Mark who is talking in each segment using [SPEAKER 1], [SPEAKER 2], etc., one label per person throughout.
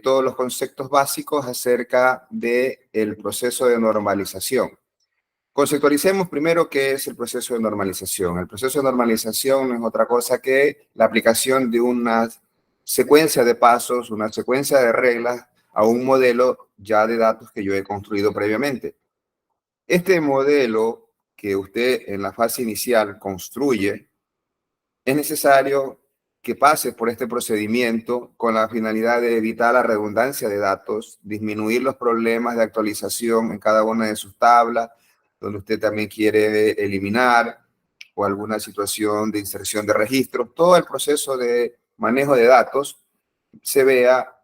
[SPEAKER 1] todos los conceptos básicos acerca del proceso de normalización. Conceptualicemos primero qué es el proceso de normalización. El proceso de normalización no es otra cosa que la aplicación de una secuencia de pasos, una secuencia de reglas a un modelo ya de datos que yo he construido previamente. Este modelo que usted en la fase inicial construye, es necesario que pase por este procedimiento con la finalidad de evitar la redundancia de datos, disminuir los problemas de actualización en cada una de sus tablas, donde usted también quiere eliminar o alguna situación de inserción de registros. Todo el proceso de manejo de datos se vea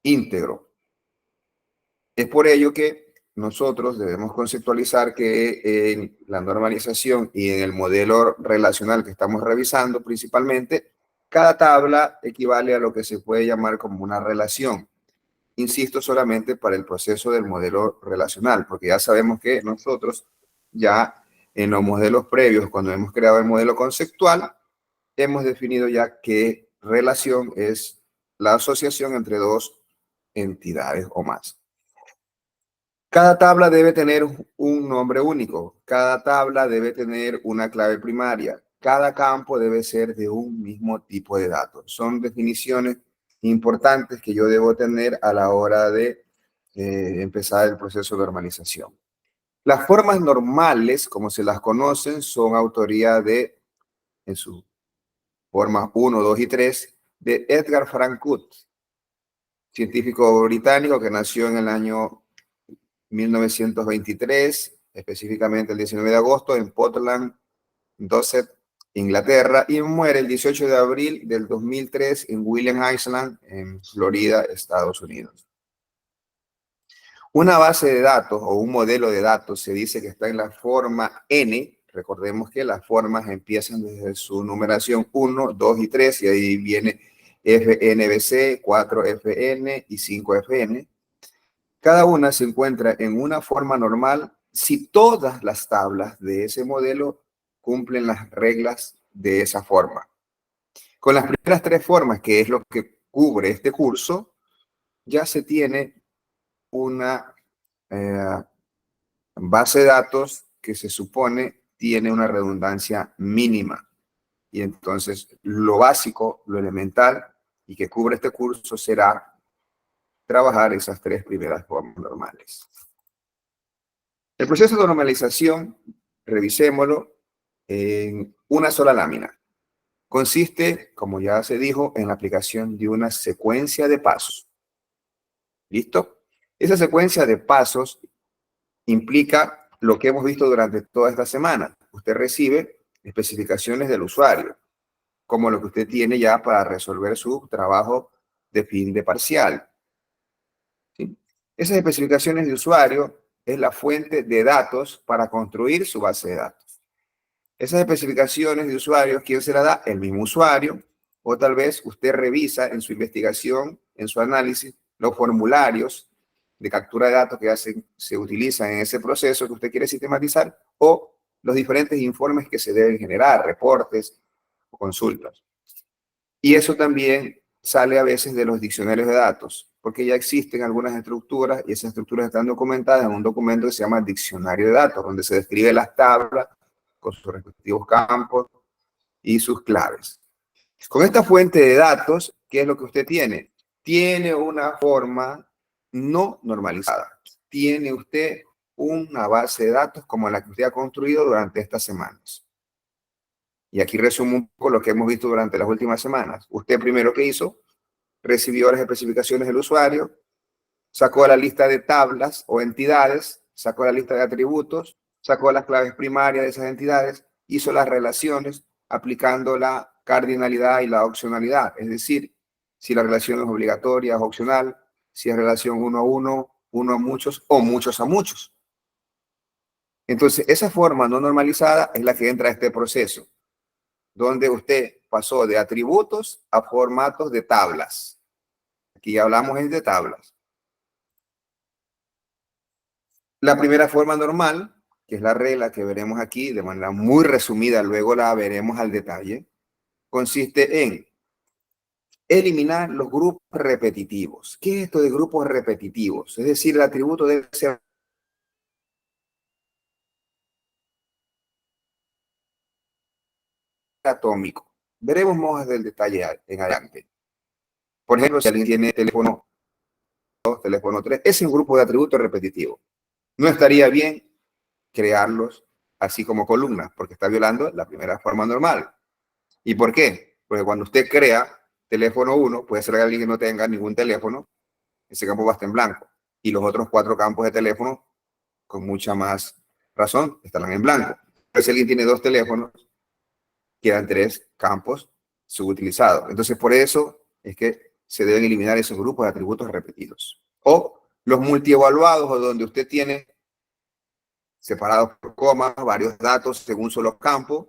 [SPEAKER 1] íntegro. Es por ello que nosotros debemos conceptualizar que en la normalización y en el modelo relacional que estamos revisando principalmente, cada tabla equivale a lo que se puede llamar como una relación. Insisto solamente para el proceso del modelo relacional, porque ya sabemos que nosotros ya en los modelos previos, cuando hemos creado el modelo conceptual, hemos definido ya que relación es la asociación entre dos entidades o más. Cada tabla debe tener un nombre único. Cada tabla debe tener una clave primaria. Cada campo debe ser de un mismo tipo de datos. Son definiciones importantes que yo debo tener a la hora de empezar el proceso de normalización. Las formas normales, como se las conocen, son autoría de, en su forma 1, 2 y 3, de Edgar Frank Cook, científico británico que nació en el año 1923, específicamente el 19 de agosto, en Portland, Dorset, Inglaterra, y muere el 18 de abril del 2003 en William Island, en Florida, Estados Unidos. Una base de datos o un modelo de datos se dice que está en la forma N. Recordemos que las formas empiezan desde su numeración 1, 2 y 3, y ahí viene FNBC, 4FN y 5FN. Cada una se encuentra en una forma normal si todas las tablas de ese modelo cumplen las reglas de esa forma. Con las primeras tres formas, que es lo que cubre este curso, ya se tiene una base de datos que se supone tiene una redundancia mínima. Y entonces lo básico, lo elemental y que cubre este curso será trabajar esas tres primeras formas normales. El proceso de normalización, revisémoslo, en una sola lámina. Consiste, como ya se dijo, en la aplicación de una secuencia de pasos. ¿Listo? Esa secuencia de pasos implica lo que hemos visto durante toda esta semana. Usted recibe especificaciones del usuario, como lo que usted tiene ya para resolver su trabajo de fin de parcial. ¿Sí? Esas especificaciones de usuario es la fuente de datos para construir su base de datos. Esas especificaciones de usuarios, ¿quién se las da? El mismo usuario, o tal vez usted revisa en su investigación, en su análisis, los formularios de captura de datos que se utilizan en ese proceso que usted quiere sistematizar, o los diferentes informes que se deben generar, reportes o consultas. Y eso también sale a veces de los diccionarios de datos, porque ya existen algunas estructuras y esas estructuras están documentadas en un documento que se llama diccionario de datos, donde se describe las tablas con sus respectivos campos y sus claves. Con esta fuente de datos, ¿qué es lo que usted tiene? Tiene una forma no normalizada. Tiene usted una base de datos como la que usted ha construido durante estas semanas. Y aquí resumo un poco lo que hemos visto durante las últimas semanas. Usted primero, ¿qué hizo? Recibió las especificaciones del usuario, sacó la lista de tablas o entidades, sacó la lista de atributos, sacó las claves primarias de esas entidades, hizo las relaciones aplicando la cardinalidad y la opcionalidad. Es decir, si la relación es obligatoria o opcional, si es relación uno a uno, uno a muchos o muchos a muchos. Entonces, esa forma no normalizada es la que entra a este proceso, donde usted pasó de atributos a formatos de tablas. Aquí hablamos de tablas. La primera forma normal, que es la regla que veremos aquí de manera muy resumida, luego la veremos al detalle, consiste en eliminar los grupos repetitivos. ¿Qué es esto de grupos repetitivos? Es decir, el atributo debe ser atómico. Veremos más del detalle en adelante. Por ejemplo, si alguien tiene teléfono 2, teléfono 3, es un grupo de atributos repetitivos. No estaría bien crearlos así como columnas, porque está violando la primera forma normal. ¿Y por qué? Porque cuando usted crea teléfono 1, puede ser que alguien que no tenga ningún teléfono, ese campo va a estar en blanco. Y los otros 4 campos de teléfono, con mucha más razón, estarán en blanco. Pero si alguien tiene 2 teléfonos, quedan 3 campos subutilizados. Entonces, por eso es que se deben eliminar esos grupos de atributos repetidos. O los multievaluados, o donde usted tiene separados por comas varios datos según solo campos.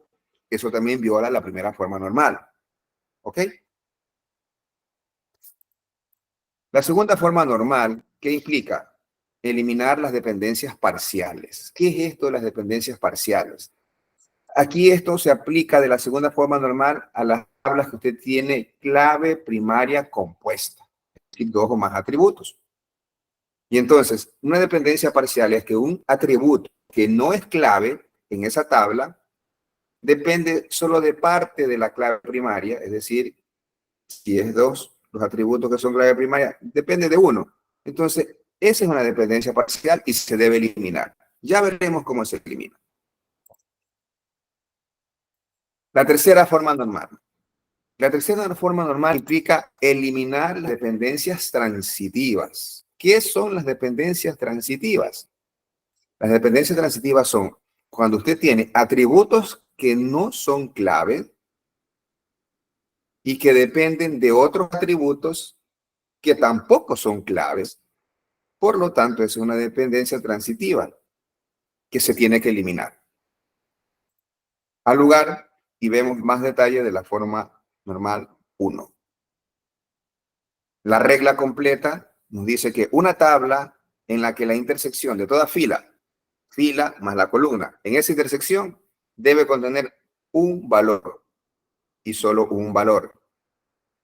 [SPEAKER 1] Eso también viola la primera forma normal. ¿Ok? La segunda forma normal, ¿qué implica? Eliminar las dependencias parciales. ¿Qué es esto de las dependencias parciales? Aquí esto se aplica de la segunda forma normal a las tablas que usted tiene clave primaria compuesta, es decir, 2 o más atributos. Y entonces, una dependencia parcial es que un atributo que no es clave en esa tabla depende solo de parte de la clave primaria, es decir, si es 2, los atributos que son clave primaria, depende de uno. Entonces, esa es una dependencia parcial y se debe eliminar. Ya veremos cómo se elimina. La tercera forma normal. La tercera forma normal implica eliminar las dependencias transitivas. ¿Qué son las dependencias transitivas? Las dependencias transitivas son cuando usted tiene atributos que no son clave y que dependen de otros atributos que tampoco son claves. Por lo tanto, es una dependencia transitiva que se tiene que eliminar. Al lugar, y vemos más detalle de la forma normal 1. La regla completa nos dice que una tabla en la que la intersección de toda fila más la columna, en esa intersección debe contener un valor y solo un valor.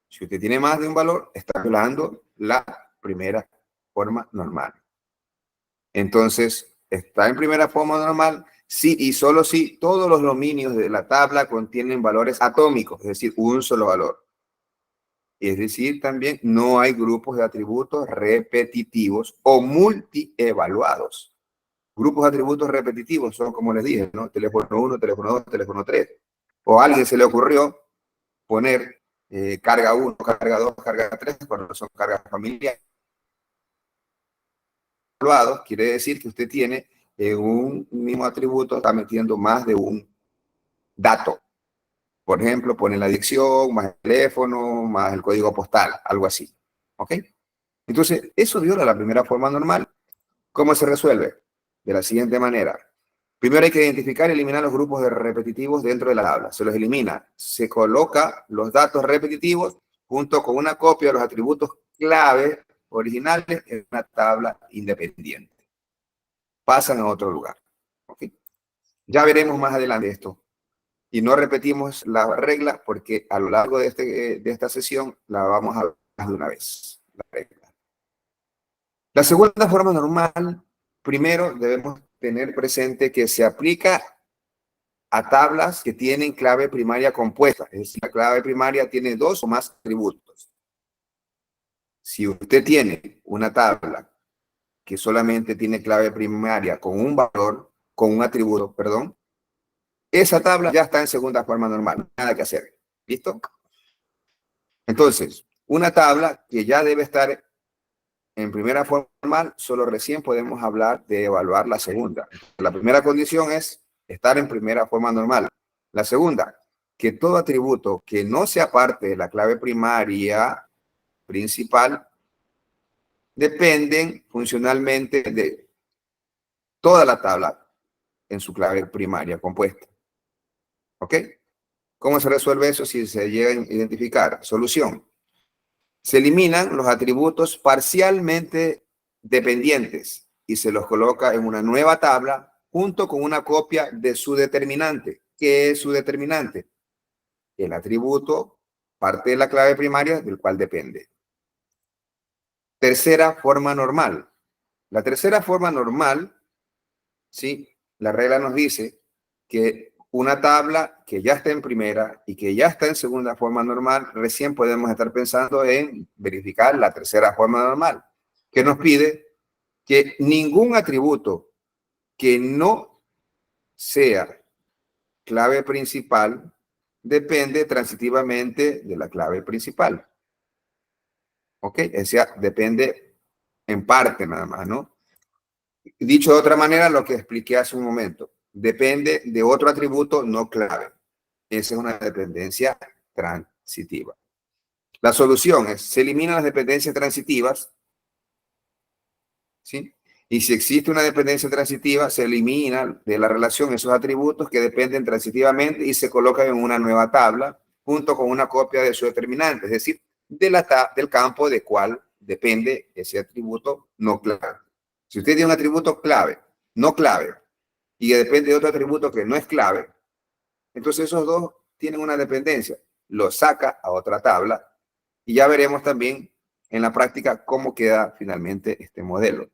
[SPEAKER 1] Si usted tiene más de un valor, está violando la primera forma normal. Entonces, está en primera forma normal si y solo si todos los dominios de la tabla contienen valores atómicos, es decir, un solo valor. Es decir, también no hay grupos de atributos repetitivos o multievaluados. Grupos de atributos repetitivos son, como les dije, ¿no? Teléfono 1, teléfono 2, teléfono 3. O a alguien se le ocurrió poner carga 1, carga 2, carga 3, cuando son cargas familiares. Quiere decir que usted tiene un mismo atributo, está metiendo más de un dato. Por ejemplo, pone la dirección, más el teléfono, más el código postal, algo así. ¿Ok? Entonces, eso viola la primera forma normal. ¿Cómo se resuelve? De la siguiente manera. Primero hay que identificar y eliminar los grupos de repetitivos dentro de la tabla. Se los elimina. Se coloca los datos repetitivos junto con una copia de los atributos clave originales en una tabla independiente. Pasan a otro lugar. ¿Okay? Ya veremos más adelante esto. Y no repetimos la regla porque a lo largo de esta sesión la vamos a ver de una vez. La regla. La segunda forma normal, primero debemos tener presente que se aplica a tablas que tienen clave primaria compuesta. Es decir, la clave primaria tiene 2 o más atributos. Si usted tiene una tabla que solamente tiene clave primaria con un valor, con un atributo, perdón, esa tabla ya está en segunda forma normal, nada que hacer. ¿Listo? Entonces, una tabla que ya debe estar en primera forma normal, solo recién podemos hablar de evaluar la segunda. La primera condición es estar en primera forma normal. La segunda, que todo atributo que no sea parte de la clave primaria principal dependen funcionalmente de toda la tabla en su clave primaria compuesta. ¿Ok? ¿Cómo se resuelve eso si se llega a identificar? Solución. Se eliminan los atributos parcialmente dependientes y se los coloca en una nueva tabla junto con una copia de su determinante. ¿Qué es su determinante? El atributo parte de la clave primaria del cual depende. Tercera forma normal. La tercera forma normal, ¿sí? La regla nos dice que una tabla que ya está en primera y que ya está en segunda forma normal, recién podemos estar pensando en verificar la tercera forma normal, que nos pide que ningún atributo que no sea clave principal depende transitivamente de la clave principal. ¿Ok? O sea, depende en parte nada más, ¿no? Dicho de otra manera, lo que expliqué hace un momento, depende de otro atributo no clave. Esa es una dependencia transitiva. La solución es, se eliminan las dependencias transitivas, ¿sí? Y si existe una dependencia transitiva, se elimina de la relación esos atributos que dependen transitivamente y se colocan en una nueva tabla junto con una copia de su determinante, es decir, del campo de cuál depende ese atributo no clave. Si usted tiene un atributo clave, no clave, y que depende de otro atributo que no es clave, entonces esos dos tienen una dependencia. Lo saca a otra tabla y ya veremos también en la práctica cómo queda finalmente este modelo.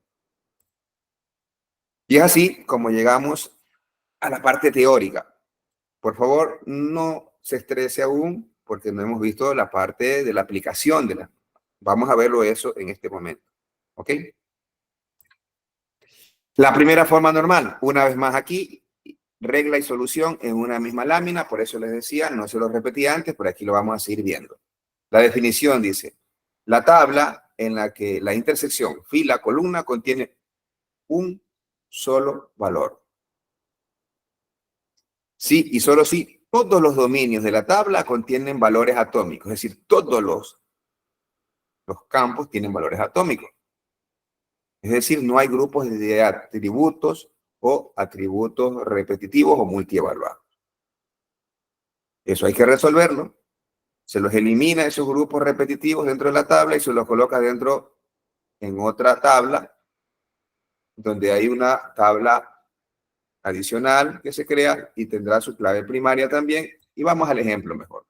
[SPEAKER 1] Y es así como llegamos a la parte teórica. Por favor, no se estrese aún porque no hemos visto la parte de la aplicación de la. Vamos a verlo eso en este momento. ¿Ok? La primera forma normal, una vez más aquí, regla y solución en una misma lámina, por eso les decía, no se lo repetí antes, pero aquí lo vamos a seguir viendo. La definición dice, la tabla en la que la intersección fila-columna contiene un solo valor. Sí, y solo si todos los dominios de la tabla contienen valores atómicos, es decir, todos los campos tienen valores atómicos. Es decir, no hay grupos de atributos o atributos repetitivos o multievaluados. Eso hay que resolverlo. Se los elimina esos grupos repetitivos dentro de la tabla y se los coloca dentro en otra tabla, donde hay una tabla adicional que se crea y tendrá su clave primaria también. Y vamos al ejemplo mejor.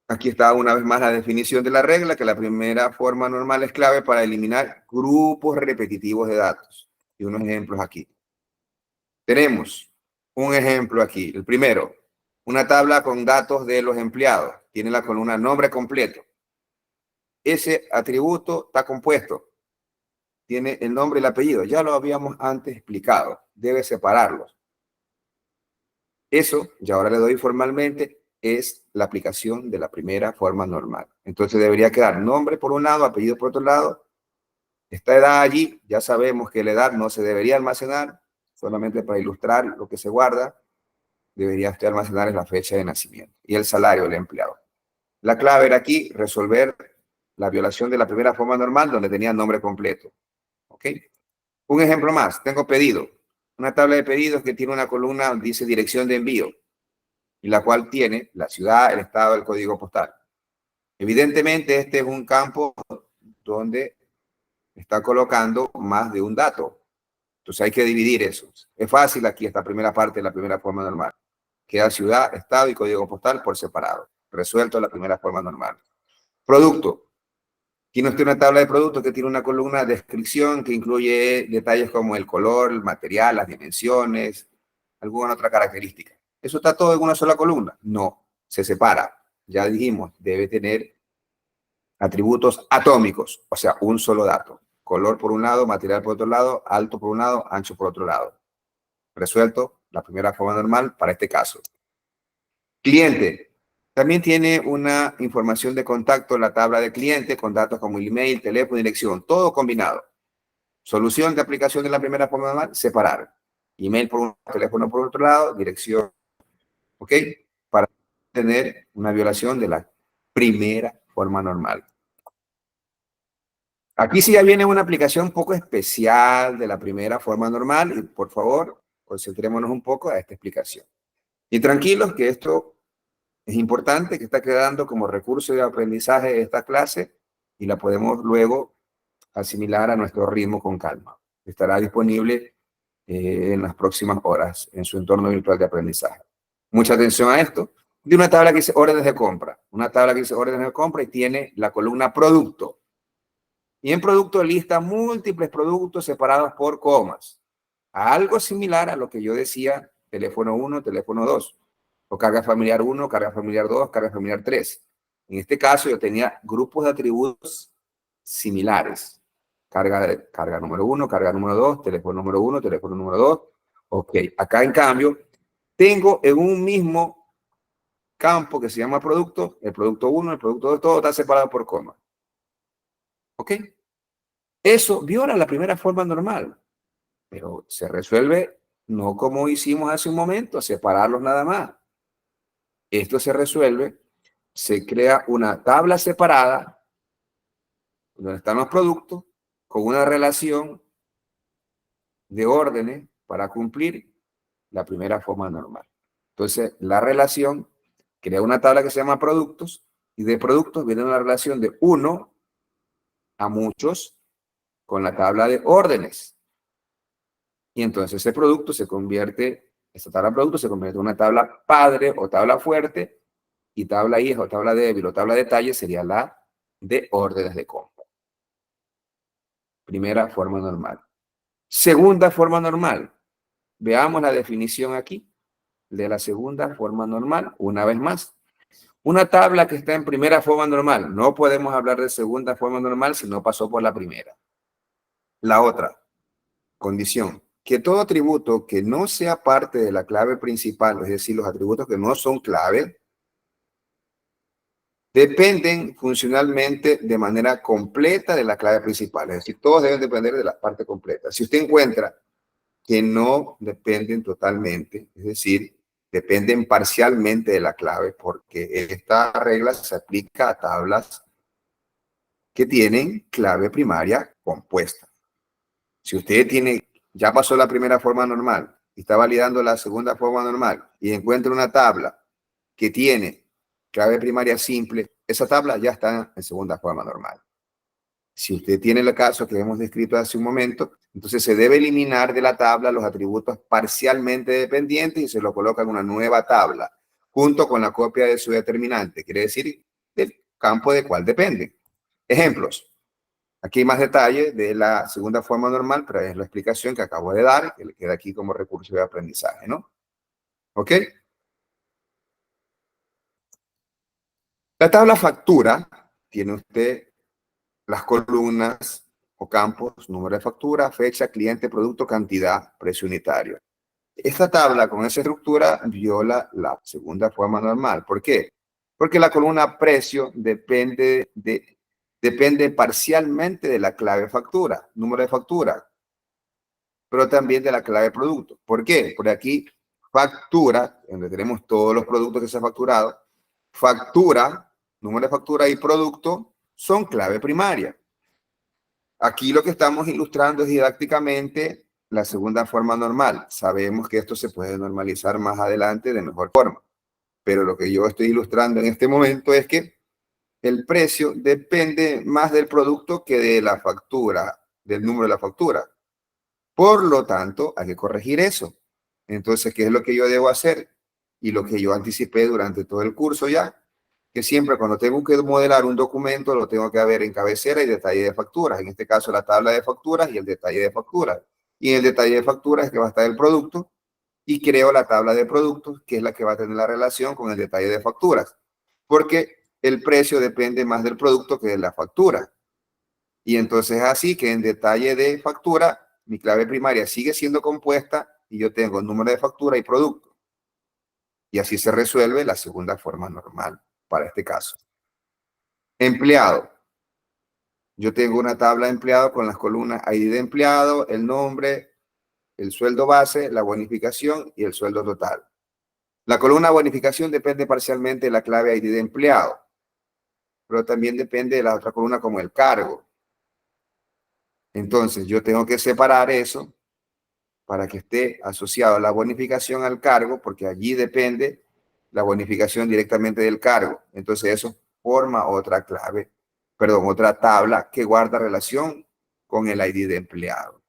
[SPEAKER 1] Aquí está una vez más la definición de la regla, que la primera forma normal es clave para eliminar grupos repetitivos de datos. Y unos ejemplos aquí. Tenemos un ejemplo aquí. El primero, una tabla con datos de los empleados. Tiene la columna nombre completo. Ese atributo está compuesto. Tiene el nombre y el apellido. Ya lo habíamos antes explicado. Debe separarlos. Eso, y ahora le doy formalmente, es la aplicación de la primera forma normal. Entonces debería quedar nombre por un lado, apellido por otro lado. Esta edad allí, ya sabemos que la edad no se debería almacenar, solamente para ilustrar lo que se guarda, debería usted almacenar la fecha de nacimiento y el salario del empleado. La clave era aquí resolver la violación de la primera forma normal donde tenía nombre completo. ¿Ok? Un ejemplo más, tengo pedido. Una tabla de pedidos que tiene una columna donde dice dirección de envío y la cual tiene la ciudad, el estado, el código postal. Evidentemente, este es un campo donde está colocando más de un dato. Entonces hay que dividir eso. Es fácil aquí esta primera parte de la primera forma normal. Queda ciudad, estado y código postal por separado. Resuelto la primera forma normal. Producto. Tiene usted una tabla de productos que tiene una columna de descripción que incluye detalles como el color, el material, las dimensiones, alguna otra característica. ¿Eso está todo en una sola columna? No, se separa. Ya dijimos, debe tener atributos atómicos, o sea, un solo dato. Color por un lado, material por otro lado, alto por un lado, ancho por otro lado. Resuelto la primera forma normal para este caso. Cliente. También tiene una información de contacto en la tabla de cliente con datos como email, teléfono, dirección, todo combinado. Solución de aplicación de la primera forma normal, separar. Email por un lado, teléfono por otro lado, dirección. ¿Ok? Para tener una violación de la primera forma normal. Aquí sí ya viene una aplicación un poco especial de la primera forma normal y por favor, concentrémonos un poco a esta explicación. Y tranquilos que esto es importante, que está quedando como recurso de aprendizaje de esta clase y la podemos luego asimilar a nuestro ritmo con calma. Estará disponible en las próximas horas en su entorno virtual de aprendizaje. Mucha atención a esto. de una tabla que dice órdenes de compra. Una tabla que dice órdenes de compra y tiene la columna producto. Y en producto lista múltiples productos separados por comas. Algo similar a lo que yo decía, teléfono 1, teléfono 2. O carga familiar 1, carga familiar 2, carga familiar 3. En este caso yo tenía grupos de atributos similares. Carga número 1, carga número 2, teléfono número 1, teléfono número 2. Ok, acá en cambio tengo en un mismo campo que se llama producto, el producto 1, el producto 2, todo está separado por coma. ¿Ok? Eso viola la primera forma normal, pero se resuelve no como hicimos hace un momento, separarlos nada más. Esto se resuelve, se crea una tabla separada donde están los productos con una relación de órdenes para cumplir la primera forma normal. Entonces, la relación crea una tabla que se llama productos y de productos viene una relación de 1 a muchos con la tabla de órdenes. Y entonces ese producto se convierte, esta tabla de productos se convierte en una tabla padre o tabla fuerte y tabla hija o tabla débil o tabla detalle sería la de órdenes de compra. Primera forma normal. Segunda forma normal. Veamos la definición aquí de la segunda forma normal, una vez más. Una tabla que está en primera forma normal. No podemos hablar de segunda forma normal si no pasó por la primera. La otra condición, que todo atributo que no sea parte de la clave principal, es decir, los atributos que no son clave, dependen funcionalmente de manera completa de la clave principal. Es decir, todos deben depender de la parte completa. Si usted encuentra que no dependen totalmente, es decir, dependen parcialmente de la clave, porque esta regla se aplica a tablas que tienen clave primaria compuesta. Si usted tiene, ya pasó la primera forma normal y está validando la segunda forma normal y encuentra una tabla que tiene clave primaria simple, esa tabla ya está en segunda forma normal. Si usted tiene el caso que hemos descrito hace un momento, entonces se debe eliminar de la tabla los atributos parcialmente dependientes y se lo coloca en una nueva tabla, junto con la copia de su determinante, quiere decir, del campo de cuál depende. Ejemplos. Aquí hay más detalle de la segunda forma normal, pero es la explicación que acabo de dar, que le queda aquí como recurso de aprendizaje, ¿no? ¿Ok? La tabla factura tiene usted las columnas o campos, número de factura, fecha, cliente, producto, cantidad, precio unitario. Esta tabla con esa estructura viola la segunda forma normal. ¿Por qué? Porque la columna precio depende parcialmente de la clave factura, número de factura, pero también de la clave producto. ¿Por qué? Porque aquí factura, donde tenemos todos los productos que se han facturado, factura, número de factura y producto son clave primaria. Aquí lo que estamos ilustrando es didácticamente la segunda forma normal. Sabemos que esto se puede normalizar más adelante de mejor forma, pero lo que yo estoy ilustrando en este momento es que el precio depende más del producto que de la factura, del número de la factura. Por lo tanto, hay que corregir eso. Entonces, ¿qué es lo que yo debo hacer? Y lo que yo anticipé durante todo el curso ya, que siempre cuando tengo que modelar un documento, lo tengo que ver en cabecera y detalle de facturas. En este caso, la tabla de facturas y el detalle de facturas. Y en el detalle de facturas es que va a estar el producto y creo la tabla de productos, que es la que va a tener la relación con el detalle de facturas. Porque el precio depende más del producto que de la factura. Y entonces así que en detalle de factura, mi clave primaria sigue siendo compuesta y yo tengo el número de factura y producto. Y así se resuelve la segunda forma normal para este caso. Empleado. Yo tengo una tabla de empleado con las columnas ID de empleado, el nombre, el sueldo base, la bonificación y el sueldo total. La columna bonificación depende parcialmente de la clave ID de empleado, pero también depende de la otra columna como el cargo. Entonces yo tengo que separar eso para que esté asociado a la bonificación al cargo, porque allí depende la bonificación directamente del cargo. Entonces eso forma otra clave, perdón, otra tabla que guarda relación con el ID de empleado.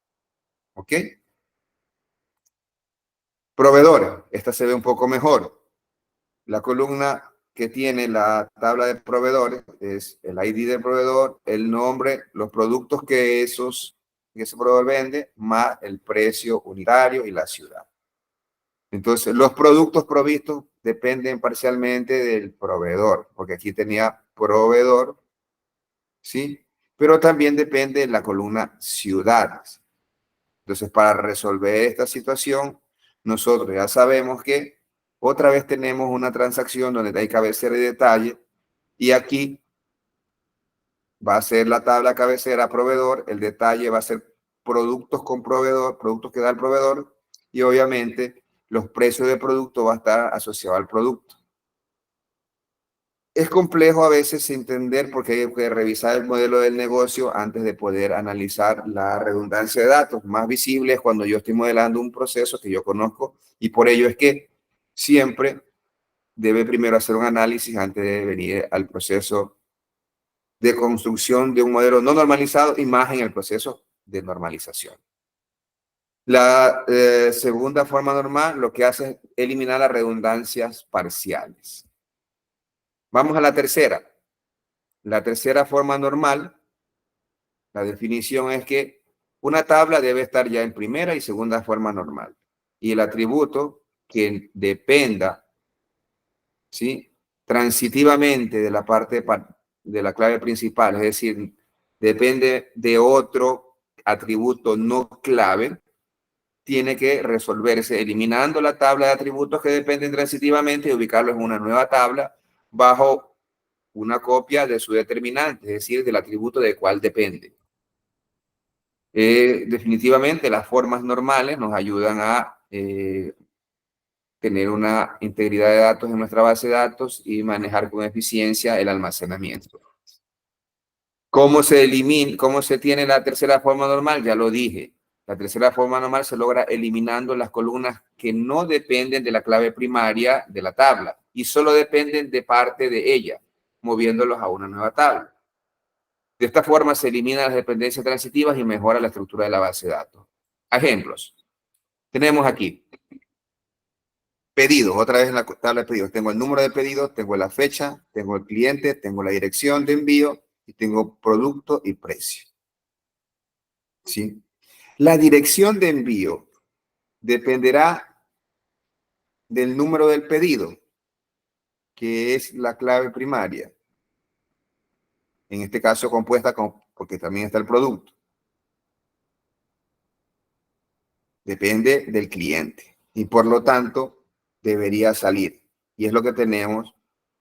[SPEAKER 1] ¿Ok? Proveedor, esta se ve un poco mejor. La columna que tiene la tabla de proveedores es el ID del proveedor, el nombre, los productos que ese proveedor vende, más el precio unitario y la ciudad. Entonces, los productos provistos dependen parcialmente del proveedor, porque aquí tenía proveedor, ¿sí? Pero también depende de la columna ciudades. Entonces, para resolver esta situación, nosotros ya sabemos que otra vez tenemos una transacción donde hay cabecera y detalle, y aquí va a ser la tabla cabecera proveedor, el detalle va a ser productos con proveedor, productos que da el proveedor, y obviamente los precios de producto va a estar asociado al producto. Es complejo a veces entender porque hay que revisar el modelo del negocio antes de poder analizar la redundancia de datos. Más visible es cuando yo estoy modelando un proceso que yo conozco, y por ello es que siempre debe primero hacer un análisis antes de venir al proceso de construcción de un modelo no normalizado y más en el proceso de normalización. La segunda forma normal lo que hace es eliminar las redundancias parciales. Vamos a la tercera. La tercera forma normal, la definición es que una tabla debe estar ya en primera y segunda forma normal. Y el atributo que dependa, ¿sí?, transitivamente de la parte de la clave principal, es decir, depende de otro atributo no clave, tiene que resolverse eliminando la tabla de atributos que dependen transitivamente y ubicarlo en una nueva tabla bajo una copia de su determinante, es decir, del atributo de cuál depende. Definitivamente las formas normales nos ayudan a tener una integridad de datos en nuestra base de datos y manejar con eficiencia el almacenamiento. ¿Cómo se elimina, cómo se tiene la tercera forma normal? Ya lo dije. La tercera forma normal se logra eliminando las columnas que no dependen de la clave primaria de la tabla y solo dependen de parte de ella, moviéndolos a una nueva tabla. De esta forma se eliminan las dependencias transitivas y mejora la estructura de la base de datos. Ejemplos. Tenemos aquí pedidos, otra vez en la tabla de pedidos. Tengo el número de pedidos, tengo la fecha, tengo el cliente, tengo la dirección de envío y tengo producto y precio. ¿Sí? La dirección de envío dependerá del número del pedido, que es la clave primaria. En este caso compuesta porque también está el producto. Depende del cliente y por lo tanto debería salir. Y es lo que tenemos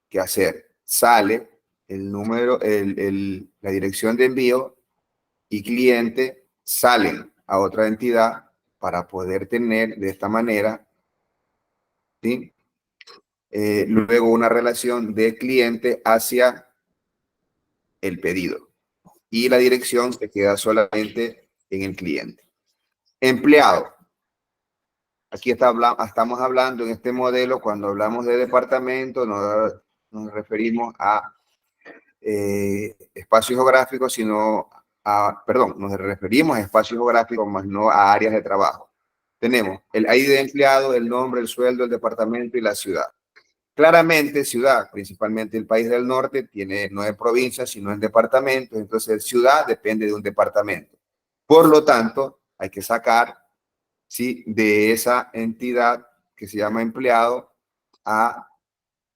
[SPEAKER 1] que hacer. Sale el número, la dirección de envío y cliente salen a otra entidad para poder tener de esta manera, ¿sí?, luego una relación de cliente hacia el pedido y la dirección se queda solamente en el cliente. Empleado. Aquí estamos hablando en este modelo, cuando hablamos de departamento, nos referimos a espacios geográficos, sino perdón, nos referimos a espacios geográficos, más no a áreas de trabajo. Tenemos el ID de empleado, el nombre, el sueldo, el departamento y la ciudad. Claramente, ciudad, principalmente el país del norte, tiene 9 provincias, sino en departamentos, entonces ciudad depende de un departamento. Por lo tanto, hay que sacar, ¿sí?, de esa entidad que se llama empleado a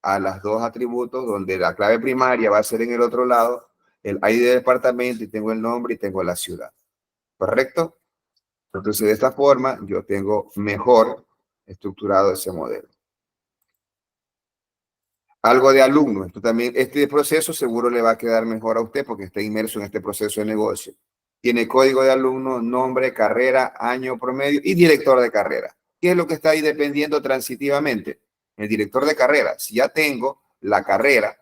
[SPEAKER 1] las dos atributos donde la clave primaria va a ser en el otro lado, el ID de departamento y tengo el nombre y tengo la ciudad. ¿Correcto? Entonces, de esta forma, yo tengo mejor estructurado ese modelo. Algo de alumno. Esto también, este proceso seguro le va a quedar mejor a usted porque está inmerso en este proceso de negocio. Tiene código de alumno, nombre, carrera, año promedio y director de carrera. ¿Qué es lo que está ahí dependiendo transitivamente? El director de carrera. Si ya tengo la carrera,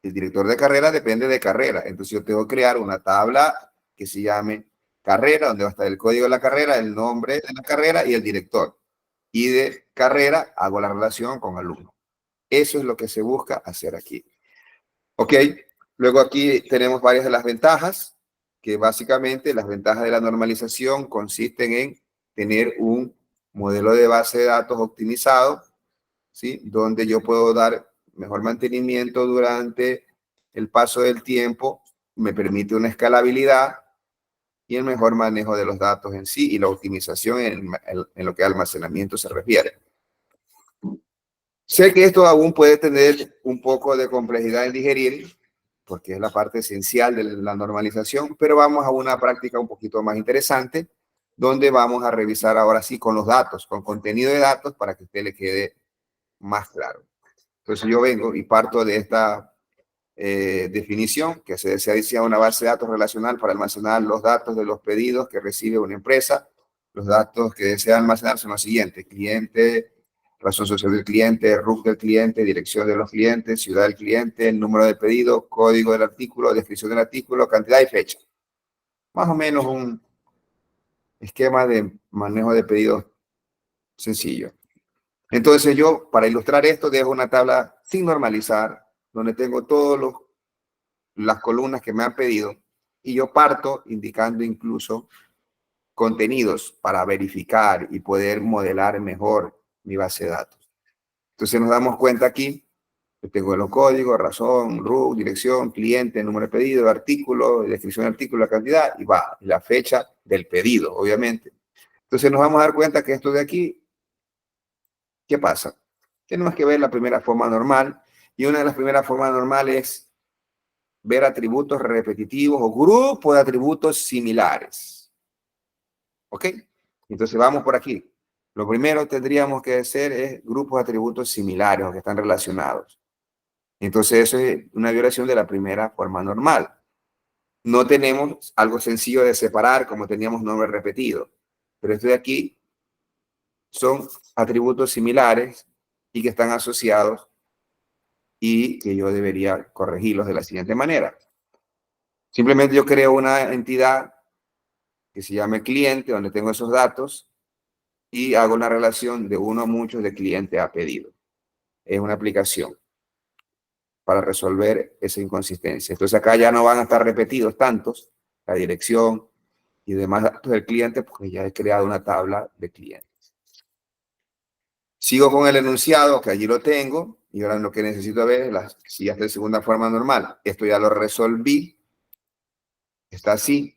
[SPEAKER 1] el director de carrera depende de carrera. Entonces yo tengo que crear una tabla que se llame carrera, donde va a estar el código de la carrera, el nombre de la carrera y el director. Y de carrera hago la relación con alumno. Eso es lo que se busca hacer aquí. Ok, luego aquí tenemos varias de las ventajas, que básicamente las ventajas de la normalización consisten en tener un modelo de base de datos optimizado, ¿sí? Donde yo puedo dar mejor mantenimiento durante el paso del tiempo, me permite una escalabilidad y el mejor manejo de los datos en sí y la optimización en lo que a almacenamiento se refiere. Sé que esto aún puede tener un poco de complejidad en digerir, porque es la parte esencial de la normalización, pero vamos a una práctica un poquito más interesante, donde vamos a revisar ahora sí con los datos, con contenido de datos, para que a usted le quede más claro. Entonces yo vengo y parto de esta definición, que se decía una base de datos relacional para almacenar los datos de los pedidos que recibe una empresa. Los datos que desea almacenar son los siguientes: cliente, razón social del cliente, RUC del cliente, dirección de los clientes, ciudad del cliente, el número de pedido, código del artículo, descripción del artículo, cantidad y fecha. Más o menos un esquema de manejo de pedidos sencillo. Entonces yo, para ilustrar esto, dejo una tabla sin normalizar, donde tengo todas las columnas que me han pedido, y yo parto indicando incluso contenidos para verificar y poder modelar mejor mi base de datos. Entonces nos damos cuenta aquí que tengo los códigos, razón, RUC, dirección, cliente, número de pedido, artículo, descripción del artículo, la cantidad, y va, la fecha del pedido, obviamente. Entonces nos vamos a dar cuenta que esto de aquí, ¿qué pasa? Tenemos que ver la primera forma normal, y una de las primeras formas normales es ver atributos repetitivos o grupos de atributos similares. ¿Ok? Entonces vamos por aquí. Lo primero tendríamos que hacer es grupos de atributos similares o que están relacionados. Entonces eso es una violación de la primera forma normal. No tenemos algo sencillo de separar como teníamos nombre repetido. Pero esto de aquí son atributos similares y que están asociados y que yo debería corregirlos de la siguiente manera. Simplemente yo creo una entidad que se llame cliente, donde tengo esos datos, y hago una relación de uno a muchos de cliente a pedido. Es una aplicación para resolver esa inconsistencia. Entonces acá ya no van a estar repetidos tantos, la dirección y demás datos del cliente, porque ya he creado una tabla de clientes. Sigo con el enunciado, que allí lo tengo, y ahora lo que necesito ver es si ya está en segunda forma normal. Esto ya lo resolví, está así,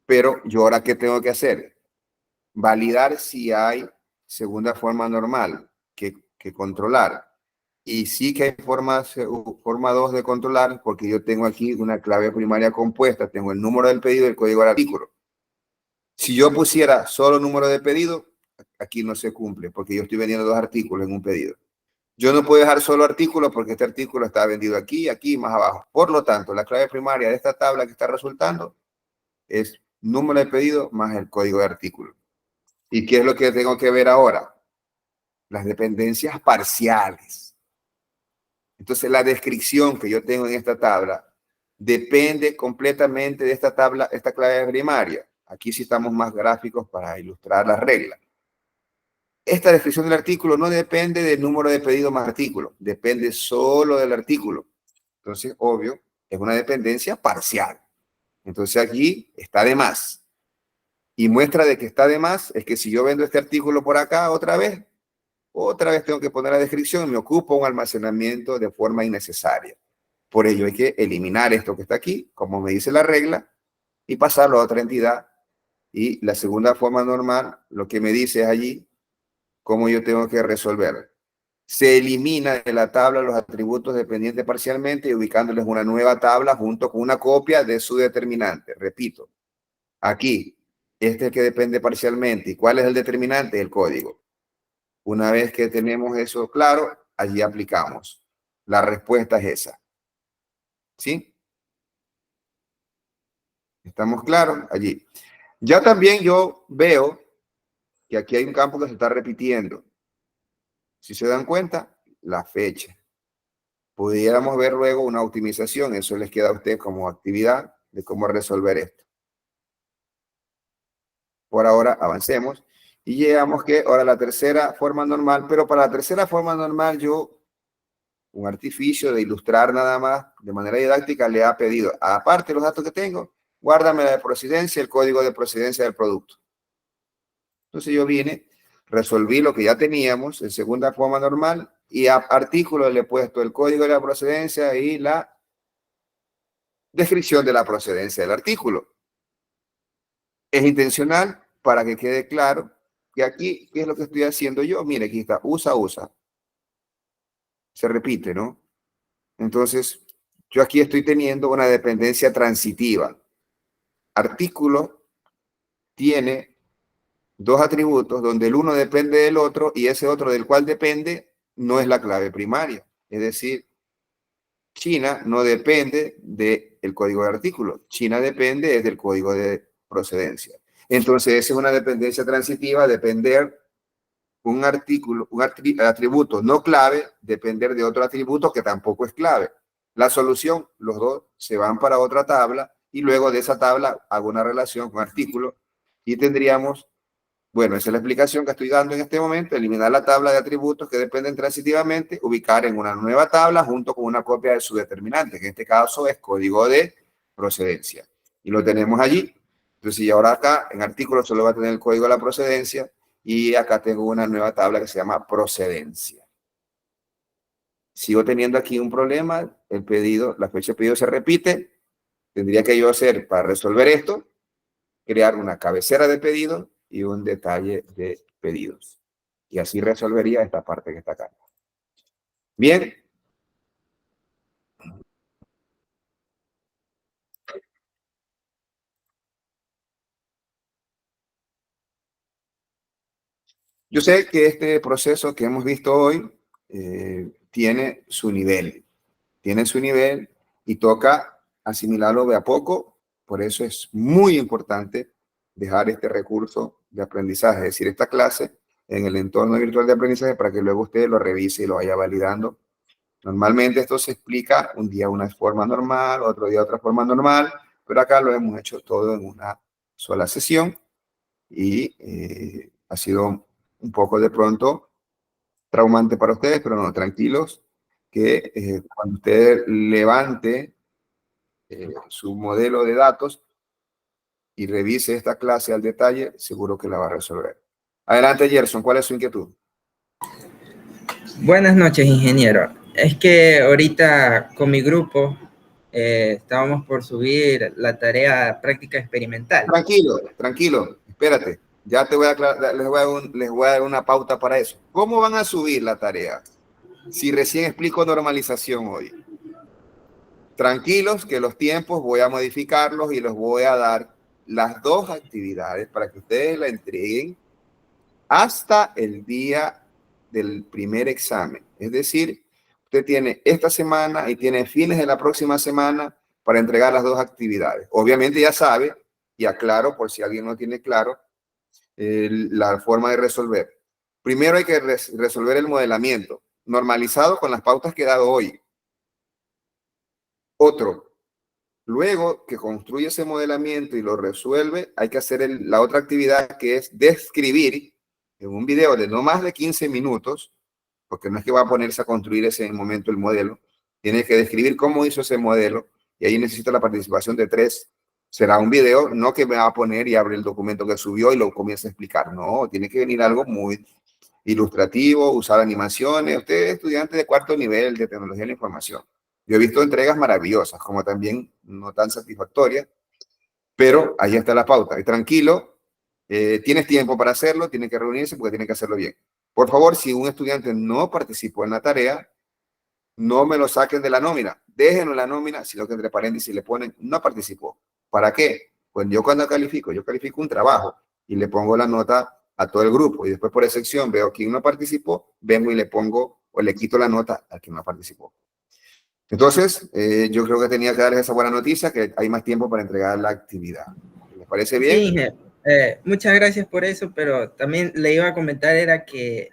[SPEAKER 1] pero yo ahora ¿qué tengo que hacer? Validar si hay segunda forma normal que controlar. Y sí que hay forma 2 de controlar, porque yo tengo aquí una clave primaria compuesta, tengo el número del pedido y el código del artículo. Si yo pusiera solo número de pedido, aquí no se cumple, porque yo estoy vendiendo 2 artículos en un pedido. Yo no puedo dejar solo artículo porque este artículo está vendido aquí, aquí, más abajo. Por lo tanto, la clave primaria de esta tabla que está resultando es número de pedido más el código de artículo. ¿Y qué es lo que tengo que ver ahora? Las dependencias parciales. Entonces, la descripción que yo tengo en esta tabla depende completamente de esta tabla, esta clave primaria. Aquí sí estamos más gráficos para ilustrar las reglas. Esta descripción del artículo no depende del número de pedido más artículo, depende solo del artículo. Entonces, obvio, es una dependencia parcial. Entonces, aquí está de más. Y muestra de que está de más es que si yo vendo este artículo por acá otra vez tengo que poner la descripción y me ocupa un almacenamiento de forma innecesaria. Por ello hay que eliminar esto que está aquí, como me dice la regla, y pasarlo a otra entidad. Y la segunda forma normal, lo que me dice es allí cómo yo tengo que resolver. Se elimina de la tabla los atributos dependientes parcialmente y ubicándoles una nueva tabla junto con una copia de su determinante. Repito, aquí, este es el que depende parcialmente. ¿Y cuál es el determinante? El código. Una vez que tenemos eso claro, allí aplicamos. La respuesta es esa. ¿Sí? ¿Estamos claros? Allí. Ya también yo veo que aquí hay un campo que se está repitiendo. Si se dan cuenta, la fecha. Pudiéramos ver luego una optimización. Eso les queda a usted como actividad de cómo resolver esto. Por ahora avancemos. Y llegamos que ahora la tercera forma normal, pero para la tercera forma normal yo un artificio de ilustrar nada más de manera didáctica, le ha pedido, aparte de los datos que tengo, guárdame la de procedencia, el código de procedencia del producto. Entonces yo vine resolví lo que ya teníamos en segunda forma normal y a artículo le he puesto el código de la procedencia y la descripción de la procedencia del artículo. Es intencional para que quede claro que aquí, ¿qué es lo que estoy haciendo yo? Mire, aquí está, usa. Se repite, ¿no? Entonces, yo aquí estoy teniendo una dependencia transitiva. Artículo tiene dos atributos donde el uno depende del otro y ese otro del cual depende no es la clave primaria. Es decir, China no depende del código de artículo. China depende del código de procedencia. Entonces, esa es una dependencia transitiva, depender un artículo, un atributo no clave, depender de otro atributo que tampoco es clave. La solución, los dos se van para otra tabla y luego de esa tabla hago una relación con artículo y tendríamos, bueno, esa es la explicación que estoy dando en este momento, eliminar la tabla de atributos que dependen transitivamente, ubicar en una nueva tabla junto con una copia de su determinante, que en este caso es código de procedencia. Y lo tenemos allí. Entonces, y ahora acá en artículo solo va a tener el código de la procedencia y acá tengo una nueva tabla que se llama procedencia. Sigo teniendo aquí un problema, el pedido, la fecha de pedido se repite. Tendría que yo hacer para resolver esto, crear una cabecera de pedido y un detalle de pedidos. Y así resolvería esta parte que está acá. Bien. Yo sé que este proceso que hemos visto hoy tiene su nivel. Tiene su nivel y toca asimilarlo de a poco. Por eso es muy importante dejar este recurso de aprendizaje, es decir, esta clase en el entorno virtual de aprendizaje para que luego usted lo revise y lo vaya validando. Normalmente esto se explica un día de una forma normal, otro día de otra forma normal, pero acá lo hemos hecho todo en una sola sesión y ha sido un poco de pronto traumante para ustedes, pero no, tranquilos, que cuando usted levante su modelo de datos y revise esta clase al detalle, seguro que la va a resolver. Adelante, Gerson, ¿cuál es su inquietud?
[SPEAKER 2] Buenas noches, ingeniero. Es que ahorita con mi grupo estábamos por subir la tarea práctica experimental.
[SPEAKER 1] Tranquilo, espérate. Ya te voy a aclarar, les voy a dar una pauta para eso. ¿Cómo van a subir la tarea? Si recién explico normalización hoy. Tranquilos, que los tiempos voy a modificarlos y les voy a dar las dos actividades para que ustedes la entreguen hasta el día del primer examen. Es decir, usted tiene esta semana y tiene fines de la próxima semana para entregar las dos actividades. Obviamente ya sabe, y aclaro por si alguien no tiene claro, la forma de resolver. Primero hay que resolver el modelamiento, normalizado con las pautas que he dado hoy. Otro, luego que construye ese modelamiento y lo resuelve, hay que hacer la otra actividad que es describir en un video de no más de 15 minutos, porque no es que va a ponerse a construir ese momento el modelo, tiene que describir cómo hizo ese modelo y ahí necesita la participación de 3. Será un video, no que me va a poner y abre el documento que subió y lo comienza a explicar. No, tiene que venir algo muy ilustrativo, usar animaciones. Usted es estudiante de cuarto nivel de tecnología de la información. Yo he visto entregas maravillosas, como también no tan satisfactorias, pero ahí está la pauta. Y tranquilo, tienes tiempo para hacerlo, tiene que reunirse porque tiene que hacerlo bien. Por favor, si un estudiante no participó en la tarea, no me lo saquen de la nómina. Déjenlo en la nómina, si lo que entre paréntesis le ponen no participó. ¿Para qué? Pues yo cuando califico un trabajo y le pongo la nota a todo el grupo y después por excepción veo quién no participó, vengo y le pongo o le quito la nota a quien no participó. Entonces, yo creo que tenía que darles esa buena noticia, que hay más tiempo para entregar la actividad. ¿Les parece bien?
[SPEAKER 2] Sí, muchas gracias por eso, pero también le iba a comentar era que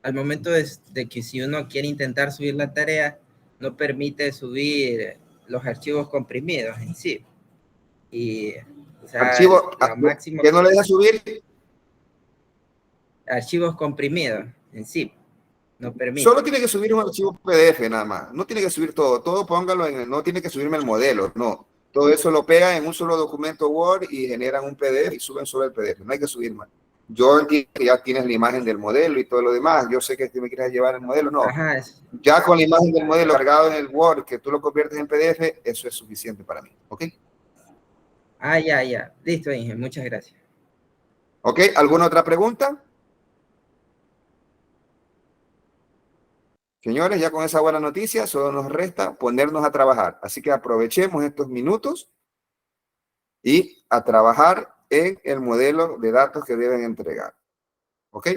[SPEAKER 2] al momento de que si uno quiere intentar subir la tarea, no permite subir los archivos comprimidos en sí. Y, o sea,
[SPEAKER 1] Archivo,
[SPEAKER 2] lo máximo
[SPEAKER 1] ¿qué no le deja subir?
[SPEAKER 2] archivos comprimidos en sí, no permite.
[SPEAKER 1] Solo tiene que subir un archivo PDF nada más. No tiene que subir todo. Todo póngalo no tiene que subirme el modelo, no. Todo eso lo pegan en un solo documento Word y generan un PDF y suben solo el PDF. No hay que subir más. Yo entiendo que ya tienes la imagen del modelo y todo lo demás. Yo sé que tú me quieres llevar el modelo, no.
[SPEAKER 2] Ajá,
[SPEAKER 1] Ya con la imagen del modelo cargado en el Word, que tú lo conviertes en PDF, eso es suficiente para mí. ¿Ok?
[SPEAKER 2] ya. Listo, Inge, muchas gracias.
[SPEAKER 1] ¿Ok? ¿Alguna otra pregunta? Señores, ya con esa buena noticia, solo nos resta ponernos a trabajar. Así que aprovechemos estos minutos y a trabajar en el modelo de datos que deben entregar. ¿Ok?